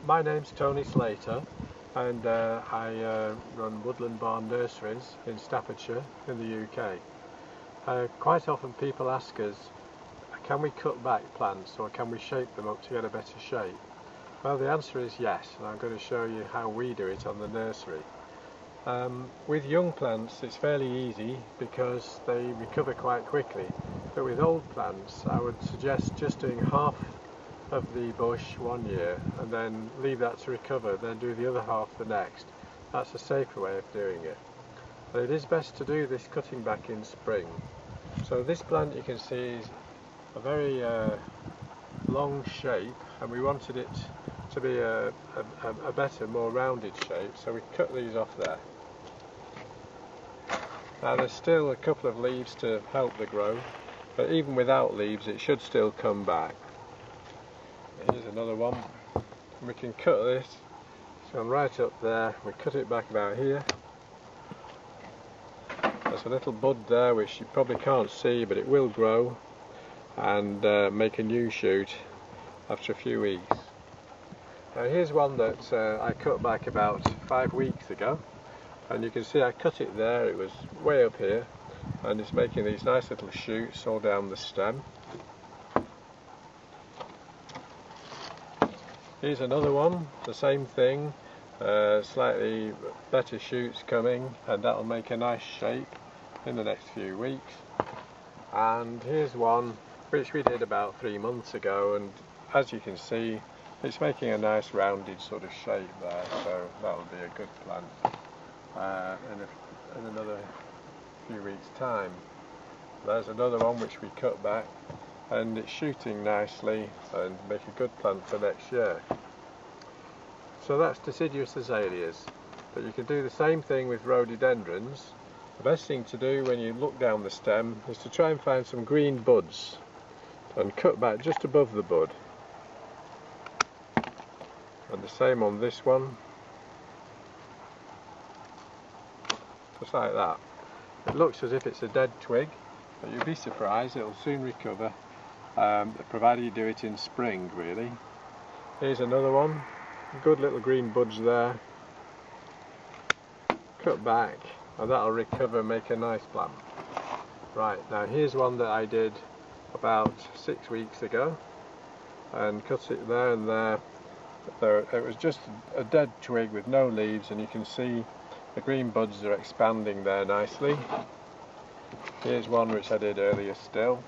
My name's Tony Slater, and I run Woodland Nurseries in Staffordshire in the UK. Quite often people ask us, can we cut back plants or can we shape them up to get a better shape? Well, the answer is yes, and I'm going to show you how we do it on the nursery. With young plants it's fairly easy because they recover quite quickly, but with old plants I would suggest just doing half of the bush one year and then leave that to recover, then do the other half the next. That's a safer way of doing it. But it is best to do this cutting back in spring. So this plant you can see is a very long shape, and we wanted it to be a better, more rounded shape, so we cut these off there. Now there's still a couple of leaves to help the growth, but even without leaves it should still come back. Here's another one. We can cut this, it's gone right up there, we cut it back about here. There's a little bud there which you probably can't see, but it will grow and make a new shoot after a few weeks. Now here's one that I cut back about 5 weeks ago, and you can see I cut it there, it was way up here, and it's making these nice little shoots all down the stem. Here's another one, the same thing, slightly better shoots coming, and that'll make a nice shape in the next few weeks. And here's one which we did about 3 months ago, and as you can see it's making a nice rounded sort of shape there, so that'll be a good plant in another few weeks time. There's another one which we cut back, and it's shooting nicely and make a good plant for next year. So that's deciduous azaleas, but you can do the same thing with rhododendrons. The best thing to do when you look down the stem is to try and find some green buds and cut back just above the bud. And the same on this one, just like that. It looks as if it's a dead twig, but you'll be surprised, it'll soon recover, provided you do it in spring really. Here's another one, good little green buds there. Cut back and that'll recover and make a nice plant. Right, now here's one that I did about 6 weeks ago and cut it there and there. It was just a dead twig with no leaves, and you can see the green buds are expanding there nicely. Here's one which I did earlier still,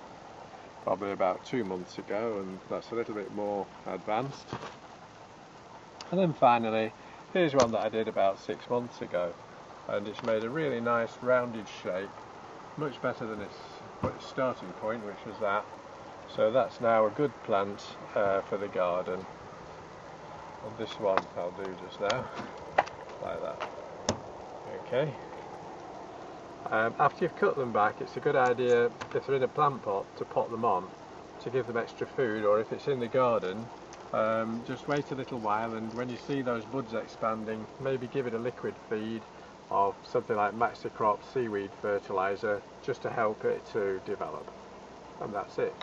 probably about 2 months ago, and that's a little bit more advanced. And then finally here's one that I did about 6 months ago, and it's made a really nice rounded shape, much better than its starting point, which was that. So that's now a good plant for the garden. And this one I'll do just now, like that. Okay. After you've cut them back, it's a good idea, if they're in a plant pot, to pot them on to give them extra food, or if it's in the garden, just wait a little while, and when you see those buds expanding, maybe give it a liquid feed of something like Maxicrop seaweed fertiliser, just to help it to develop. And that's it.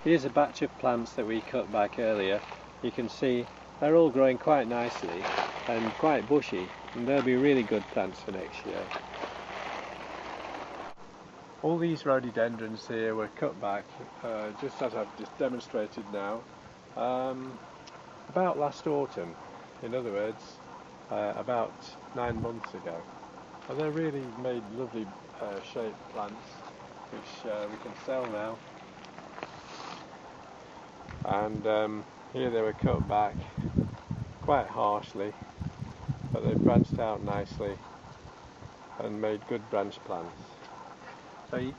Here's a batch of plants that we cut back earlier. You can see they're all growing quite nicely and quite bushy, and they'll be really good plants for next year. All these rhododendrons here were cut back, just as I've just demonstrated now, about last autumn. In other words, about 9 months ago. And they're really made lovely shaped plants, which we can sell now. And here they were cut back quite harshly, but they branched out nicely and made good branch plants. So you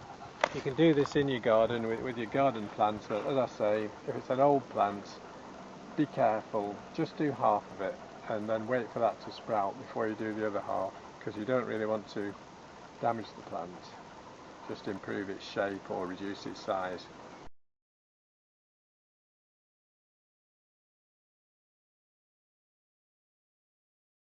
can do this in your garden with your garden plants, but as I say, if it's an old plant, be careful, just do half of it and then wait for that to sprout before you do the other half, because you don't really want to damage the plant, just improve its shape or reduce its size.